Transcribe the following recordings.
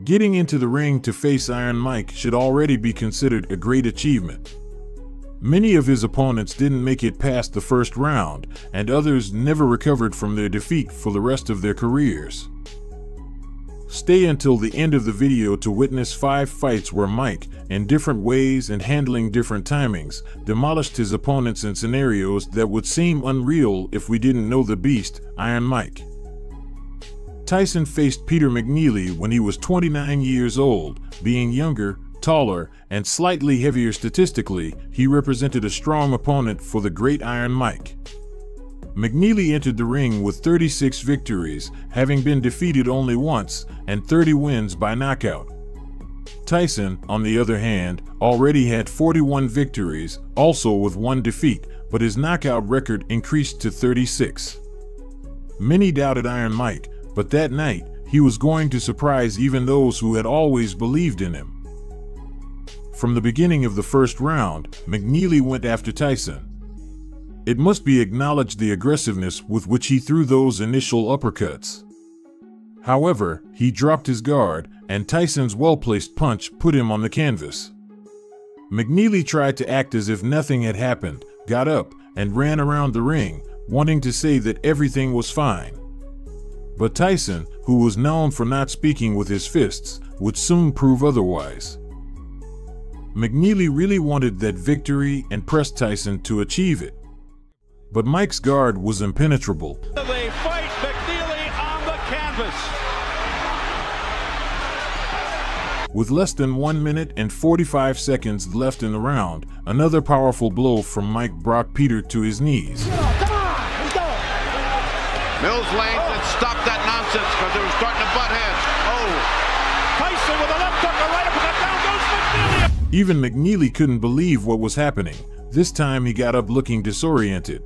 Getting into the ring to face Iron Mike should already be considered a great achievement. Many of his opponents didn't make it past the first round, and others never recovered from their defeat for the rest of their careers. Stay until the end of the video to witness 5 fights where Mike, in different ways and handling different timings, demolished his opponents in scenarios that would seem unreal if we didn't know the beast, Iron Mike. Tyson faced Peter McNeeley when he was 29 years old. Being younger, taller, and slightly heavier statistically, he represented a strong opponent for the great Iron Mike. McNeeley entered the ring with 36 victories, having been defeated only once, and 30 wins by knockout. Tyson, on the other hand, already had 41 victories, also with 1 defeat, but his knockout record increased to 36. Many doubted Iron Mike, but that night, he was going to surprise even those who had always believed in him. From the beginning of the first round, McNeeley went after Tyson. It must be acknowledged the aggressiveness with which he threw those initial uppercuts. However, he dropped his guard, and Tyson's well-placed punch put him on the canvas. McNeeley tried to act as if nothing had happened, got up, and ran around the ring, wanting to say that everything was fine. But Tyson, who was known for not speaking with his fists, would soon prove otherwise. McNeeley really wanted that victory and pressed Tyson to achieve it. But Mike's guard was impenetrable. They fight McNeeley on the canvas. With less than 1 minute and 45 seconds left in the round, another powerful blow from Mike brought Peter to his knees. Come on, let's go. Mills Lane said stop that nonsense because they were starting to butt heads. Tyson with a left hook, a right uppercut, down goes McNeeley. Even McNeeley couldn't believe what was happening. This time he got up looking disoriented.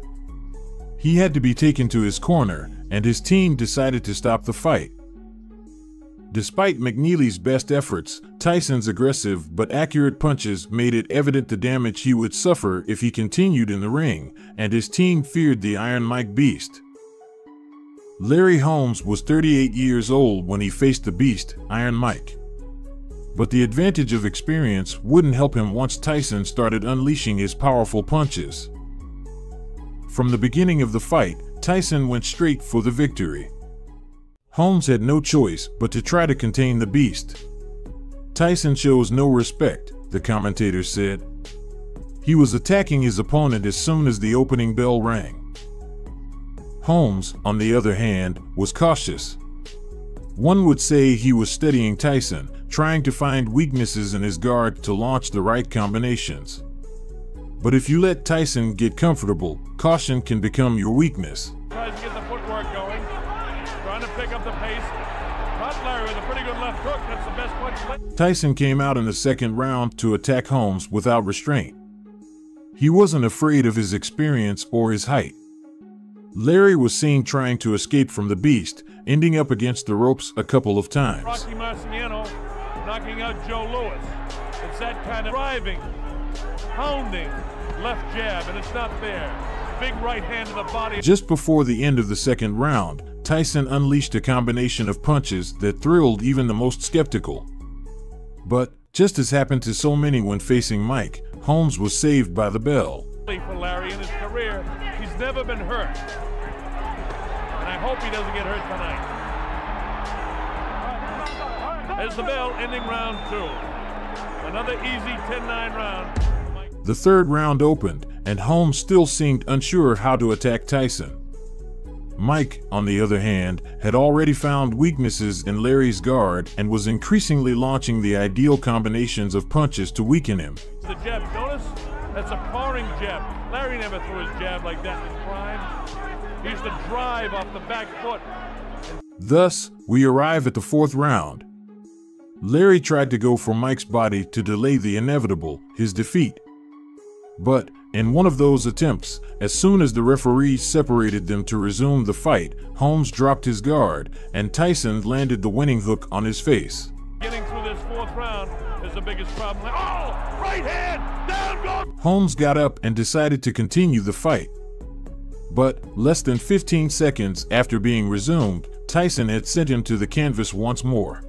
He had to be taken to his corner, and his team decided to stop the fight. Despite McNeeley's best efforts, Tyson's aggressive but accurate punches made it evident the damage he would suffer if he continued in the ring, and his team feared the Iron Mike beast. Larry Holmes was 38 years old when he faced the beast, Iron Mike. But the advantage of experience wouldn't help him once Tyson started unleashing his powerful punches. From the beginning of the fight, Tyson went straight for the victory. Holmes had no choice but to try to contain the beast. Tyson shows no respect, the commentators said. He was attacking his opponent as soon as the opening bell rang. Holmes, on the other hand, was cautious. One would say he was studying Tyson, trying to find weaknesses in his guard to launch the right combinations. But if you let Tyson get comfortable, caution can become your weakness. Tries to get the footwork going, trying to pick up the pace. Caught Larry with a pretty good left hook. That's the best punch. Tyson came out in the second round to attack Holmes without restraint. He wasn't afraid of his experience or his height. Larry was seen trying to escape from the beast, ending up against the ropes a couple of times. Rocky Marciano knocking out Joe Louis. It's that kind of driving, pounding left jab, and it's not there. Big right hand to the body. Just before the end of the second round, Tyson unleashed a combination of punches that thrilled even the most skeptical. But, just as happened to so many when facing Mike, Holmes was saved by the bell. For Larry in his career, he's never been hurt. And I hope he doesn't get hurt tonight. There's the bell, ending round 2. Another easy 10-9 round. The third round opened, and Holmes still seemed unsure how to attack Tyson. Mike, on the other hand, had already found weaknesses in Larry's guard and was increasingly launching the ideal combinations of punches to weaken him. The jab, notice? That's a powering jab. Larry never threw his jab like that in his prime. He used to drive off the back foot. Thus, we arrive at the fourth round. Larry tried to go for Mike's body to delay the inevitable, his defeat. But, in one of those attempts, as soon as the referees separated them to resume the fight, Holmes dropped his guard, and Tyson landed the winning hook on his face. Getting through this fourth round is the biggest problem. Oh! Right hand! Down goes! Holmes got up and decided to continue the fight. But, less than 15 seconds after being resumed, Tyson had sent him to the canvas once more.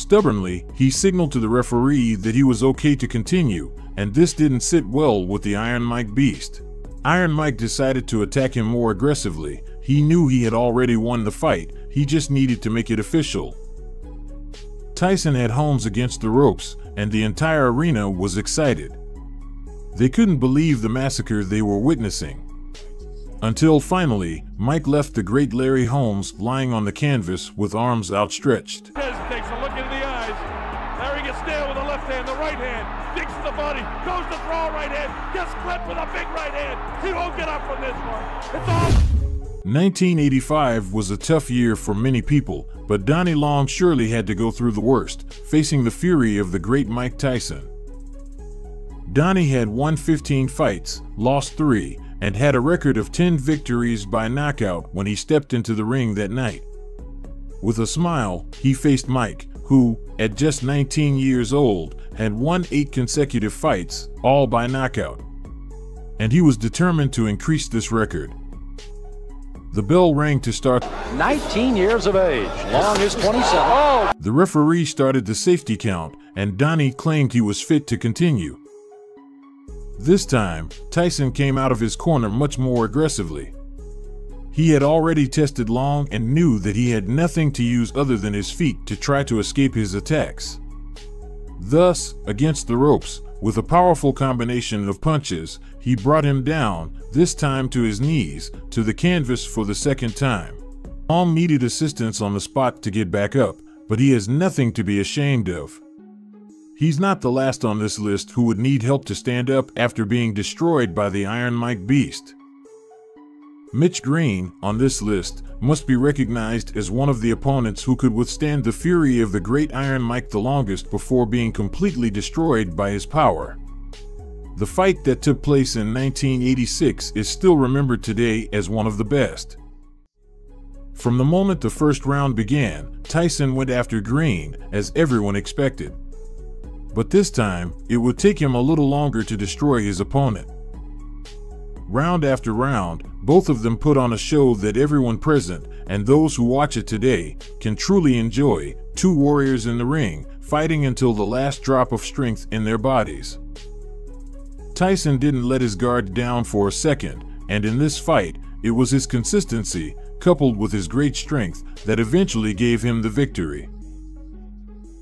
Stubbornly, he signaled to the referee that he was okay to continue, and this didn't sit well with the Iron Mike beast. Iron Mike decided to attack him more aggressively. He knew he had already won the fight, he just needed to make it official. Tyson had Holmes against the ropes, and the entire arena was excited. They couldn't believe the massacre they were witnessing. Until finally, Mike left the great Larry Holmes lying on the canvas with arms outstretched. Takes a look into the eyes. Larry gets nailed with the left hand, the right hand, digs to the body, goes to throw a right hand, gets clipped with a big right hand. He won't get up from this one. It's all. 1985 was a tough year for many people, but Donnie Long surely had to go through the worst, facing the fury of the great Mike Tyson. Donnie had won 15 fights, lost 3, and had a record of 10 victories by knockout when he stepped into the ring that night. With a smile, he faced Mike, who, at just 19 years old, had won 8 consecutive fights, all by knockout. And he was determined to increase this record. The bell rang to start. 19 years of age, Long is 27. Oh! The referee started the safety count, and Donnie claimed he was fit to continue. This time, Tyson came out of his corner much more aggressively. He had already tested Long and knew that he had nothing to use other than his feet to try to escape his attacks. Thus, against the ropes, with a powerful combination of punches, he brought him down, this time to his knees, to the canvas for the second time. Long needed assistance on the spot to get back up, but he has nothing to be ashamed of. He's not the last on this list who would need help to stand up after being destroyed by the Iron Mike beast. Mitch Green, on this list, must be recognized as one of the opponents who could withstand the fury of the great Iron Mike the longest before being completely destroyed by his power. The fight that took place in 1986 is still remembered today as one of the best. From the moment the first round began, Tyson went after Green, as everyone expected. But this time, it would take him a little longer to destroy his opponent. Round after round, both of them put on a show that everyone present, and those who watch it today, can truly enjoy. 2 warriors in the ring, fighting until the last drop of strength in their bodies. Tyson didn't let his guard down for a second, and in this fight, it was his consistency, coupled with his great strength, that eventually gave him the victory.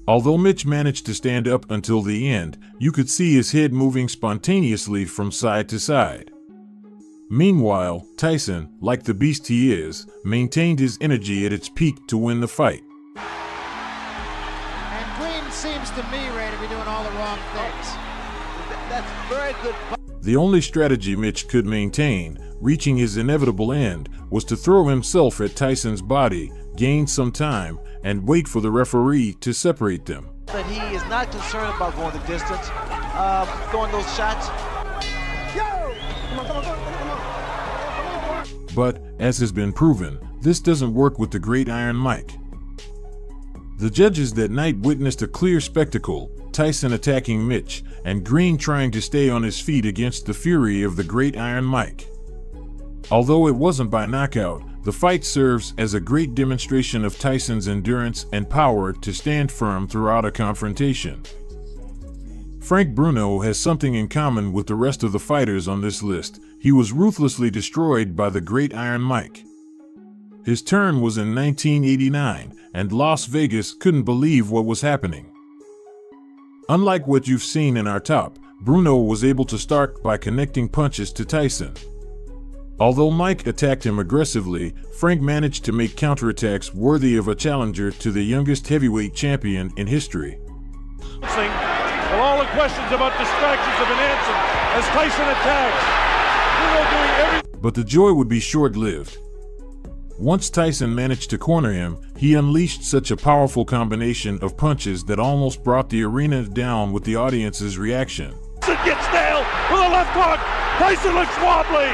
Although Mitch managed to stand up until the end, you could see his head moving spontaneously from side to side. Meanwhile, Tyson, like the beast he is, maintained his energy at its peak to win the fight. And Green seems to me, Ray, to be doing all the wrong things. That's very good. The only strategy Mitch could maintain, reaching his inevitable end, was to throw himself at Tyson's body, gain some time, and wait for the referee to separate them. But he is not concerned about going the distance, throwing those shots. But, as has been proven, this doesn't work with the great Iron Mike. The judges that night witnessed a clear spectacle, Tyson attacking Mitch, and Green trying to stay on his feet against the fury of the great Iron Mike. Although it wasn't by knockout, the fight serves as a great demonstration of Tyson's endurance and power to stand firm throughout a confrontation. Frank Bruno has something in common with the rest of the fighters on this list. He was ruthlessly destroyed by the great Iron Mike. His turn was in 1989, and Las Vegas couldn't believe what was happening. Unlike what you've seen in our top, Bruno was able to start by connecting punches to Tyson. Although Mike attacked him aggressively, Frank managed to make counterattacks worthy of a challenger to the youngest heavyweight champion in history. Well, all the questions about distractions have been answered as Tyson attacks. Bruno doing everything. But the joy would be short-lived. Once Tyson managed to corner him, he unleashed such a powerful combination of punches that almost brought the arena down with the audience's reaction. Tyson gets nailed with a left hook. Tyson looks wobbly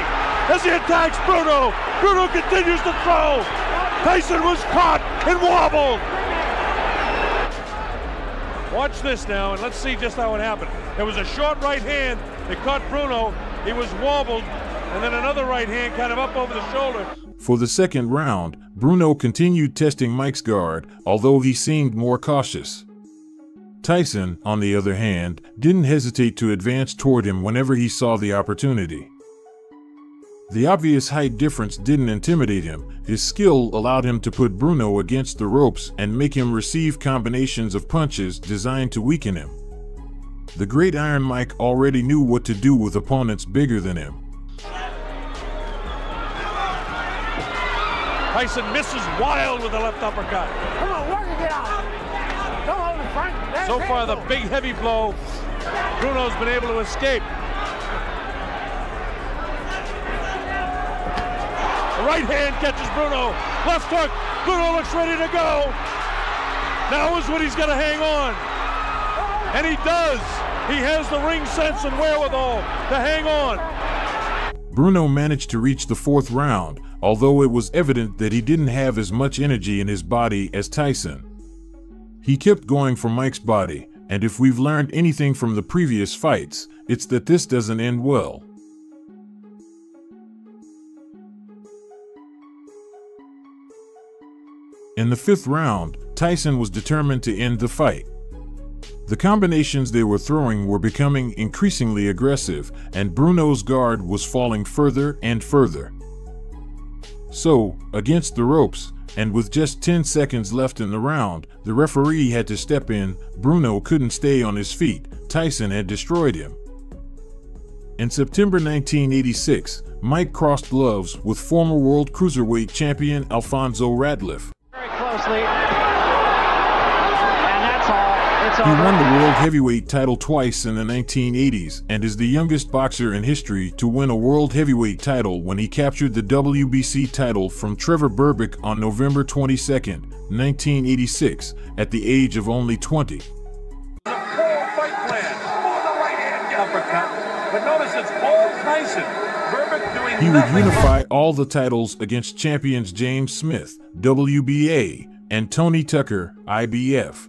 as he attacks Bruno. Bruno continues to throw. Tyson was caught and wobbled. Watch this now, and let's see just how it happened. There was a short right hand that caught Bruno. He was wobbled, and then another right hand kind of up over the shoulder. For the second round, Bruno continued testing Mike's guard, although he seemed more cautious. Tyson, on the other hand, didn't hesitate to advance toward him whenever he saw the opportunity. The obvious height difference didn't intimidate him. His skill allowed him to put Bruno against the ropes and make him receive combinations of punches designed to weaken him. The Great Iron Mike already knew what to do with opponents bigger than him. Tyson misses wild with a left uppercut. Come on, work it out. Come on, Frank. So far, the big heavy blow, Bruno's been able to escape. The right hand catches Bruno. Left hook. Bruno looks ready to go. Now is when he's got to hang on. And he does. He has the ring sense and wherewithal to hang on. Bruno managed to reach the fourth round, although it was evident that he didn't have as much energy in his body as Tyson. He kept going for Mike's body, and if we've learned anything from the previous fights, it's that this doesn't end well. In the fifth round, Tyson was determined to end the fight. The combinations they were throwing were becoming increasingly aggressive, and Bruno's guard was falling further and further. So, against the ropes, and with just 10 seconds left in the round, the referee had to step in. Bruno couldn't stay on his feet. Tyson had destroyed him. In September 1986, Mike crossed gloves with former World Cruiserweight champion Alfonso Ratliff. Very closely. And that's all. It's He over. won the World Heavyweight title twice in the 1980s and is the youngest boxer in history to win a World Heavyweight title when he captured the WBC title from Trevor Berbick on November 22, 1986, at the age of only 20. Fight plan for the right hand uppercut. But notice it's all Tyson. Berbick doing He would nothing. unify all the titles against champions James Smith, WBA, and Tony Tucker, IBF.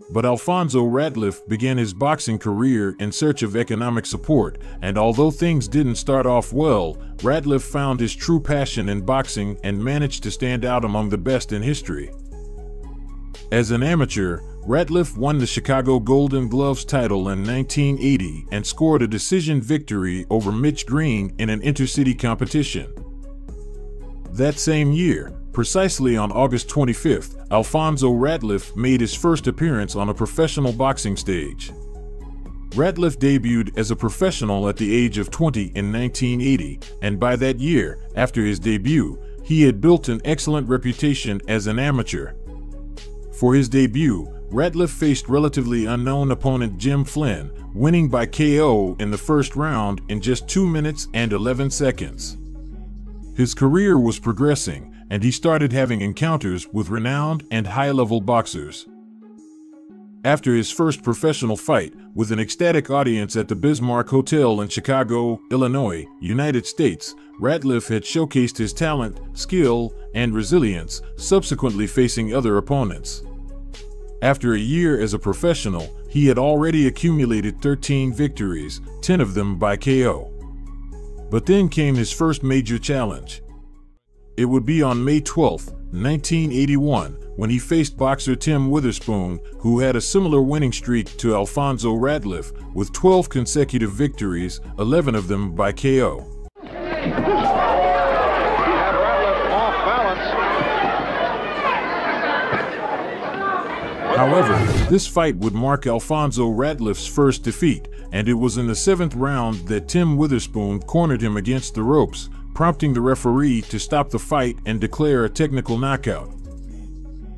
But Alfonso Ratliff began his boxing career in search of economic support, and although things didn't start off well, Ratliff found his true passion in boxing and managed to stand out among the best in history. As an amateur, Ratliff won the Chicago Golden Gloves title in 1980 and scored a decision victory over Mitch Green in an intercity competition. That same year, precisely on August 25th, Alfonso Ratliff made his first appearance on a professional boxing stage. Ratliff debuted as a professional at the age of 20 in 1980, and by that year, after his debut, he had built an excellent reputation as an amateur. For his debut, Ratliff faced relatively unknown opponent Jim Flynn, winning by KO in the first round in just 2 minutes and 11 seconds. His career was progressing, and he started having encounters with renowned and high-level boxers. After his first professional fight, with an ecstatic audience at the Bismarck Hotel in Chicago, Illinois, United States, Ratliff had showcased his talent, skill, and resilience, subsequently facing other opponents. After a year as a professional, he had already accumulated 13 victories, 10 of them by KO. But then came his first major challenge. It would be on May 12, 1981, when he faced boxer Tim Witherspoon, who had a similar winning streak to Alfonso Ratliff, with 12 consecutive victories, 11 of them by KO. However, this fight would mark Alfonso Ratliff's first defeat, and it was in the 7th round that Tim Witherspoon cornered him against the ropes, prompting the referee to stop the fight and declare a technical knockout.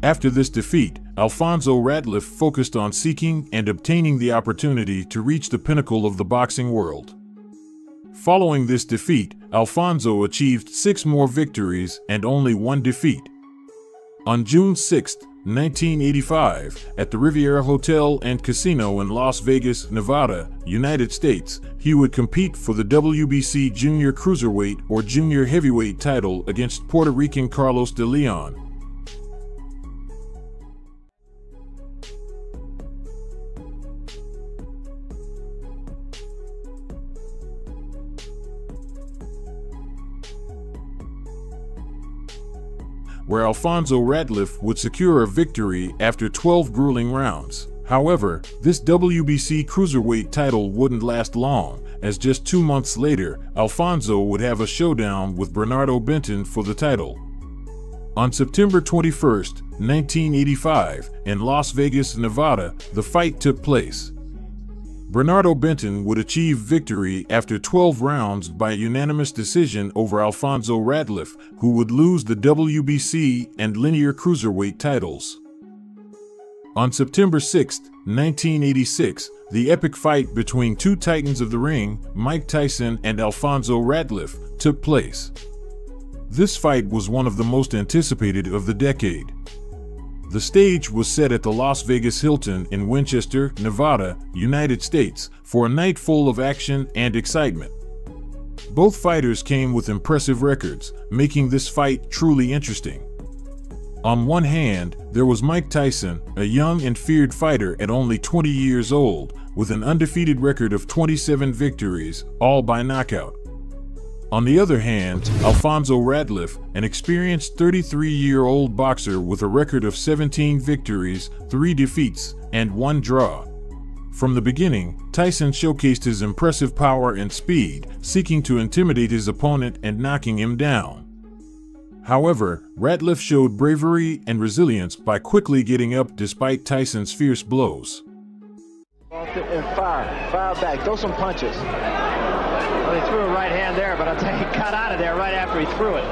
After this defeat, Alfonso Ratliff focused on seeking and obtaining the opportunity to reach the pinnacle of the boxing world. Following this defeat, Alfonso achieved 6 more victories and only 1 defeat. On June 6, 1985, at the Riviera Hotel and Casino in Las Vegas, Nevada, United States, he would compete for the WBC Junior Cruiserweight or Junior Heavyweight title against Puerto Rican Carlos de Leon. Where Alfonso Ratliff would secure a victory after 12 grueling rounds. However, this WBC cruiserweight title wouldn't last long, as just 2 months later, Alfonso would have a showdown with Bernardo Benton for the title. On September 21, 1985, in Las Vegas, Nevada, the fight took place. Bernardo Benton would achieve victory after 12 rounds by unanimous decision over Alfonso Ratliff, who would lose the WBC and linear cruiserweight titles. On September 6, 1986, the epic fight between two titans of the ring, Mike Tyson and Alfonso Ratliff, took place. This fight was one of the most anticipated of the decade. The stage was set at the Las Vegas Hilton in Winchester, Nevada, United States, for a night full of action and excitement. Both fighters came with impressive records, making this fight truly interesting. On one hand, there was Mike Tyson, a young and feared fighter at only 20 years old, with an undefeated record of 27 victories, all by knockout. On the other hand, Alfonso Ratliff, an experienced 33-year-old boxer with a record of 17 victories, 3 defeats, and 1 draw. From the beginning, Tyson showcased his impressive power and speed, seeking to intimidate his opponent and knocking him down. However, Ratliff showed bravery and resilience by quickly getting up despite Tyson's fierce blows. And fire back, throw some punches. Well, he threw a right hand there, but I'll tell you, he got out of there right after he threw it.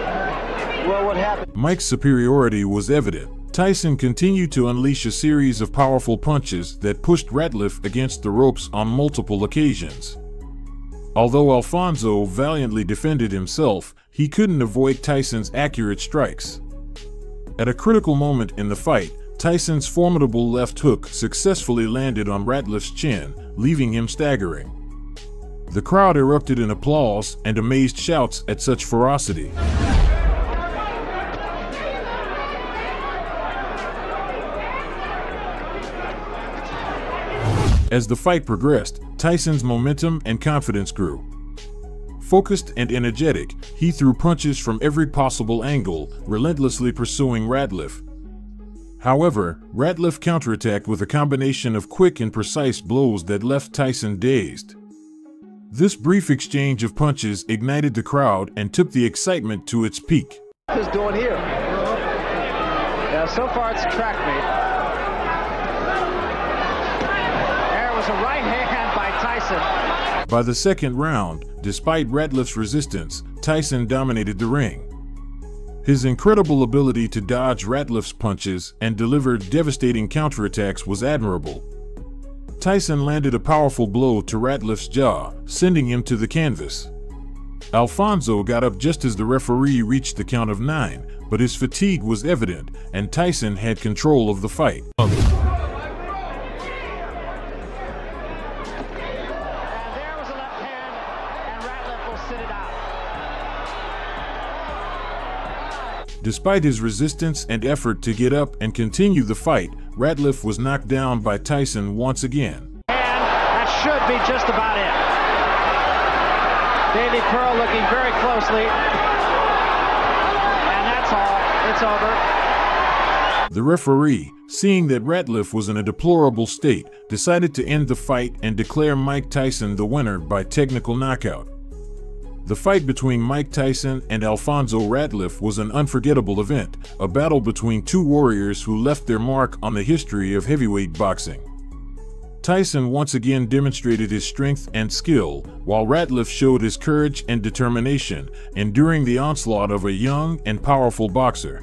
Well, what happened? Mike's superiority was evident. Tyson continued to unleash a series of powerful punches that pushed Ratliff against the ropes on multiple occasions. Although Alfonso valiantly defended himself, he couldn't avoid Tyson's accurate strikes. At a critical moment in the fight, Tyson's formidable left hook successfully landed on Ratliff's chin, leaving him staggering. The crowd erupted in applause and amazed shouts at such ferocity. As the fight progressed, Tyson's momentum and confidence grew. Focused and energetic, he threw punches from every possible angle, relentlessly pursuing Ratliff. However, Ratliff counterattacked with a combination of quick and precise blows that left Tyson dazed. This brief exchange of punches ignited the crowd and took the excitement to its peak. What is doing here? Yeah, so far it's track meet. There was a right hand by Tyson. By the second round, despite Ratliff's resistance, Tyson dominated the ring. His incredible ability to dodge Ratliff's punches and deliver devastating counterattacks was admirable. Tyson landed a powerful blow to Ratliff's jaw, sending him to the canvas. Alfonso got up just as the referee reached the count of 9, but his fatigue was evident, and Tyson had control of the fight. And there was a left hand, and Ratliff will sit it out. Despite his resistance and effort to get up and continue the fight, Ratliff was knocked down by Tyson once again. And that should be just about it. Davey Pearl looking very closely. And that's all. It's over. The referee, seeing that Ratliff was in a deplorable state, decided to end the fight and declare Mike Tyson the winner by technical knockout. The fight between Mike Tyson and Alfonso Ratliff was an unforgettable event, a battle between two warriors who left their mark on the history of heavyweight boxing. Tyson once again demonstrated his strength and skill, while Ratliff showed his courage and determination, enduring the onslaught of a young and powerful boxer.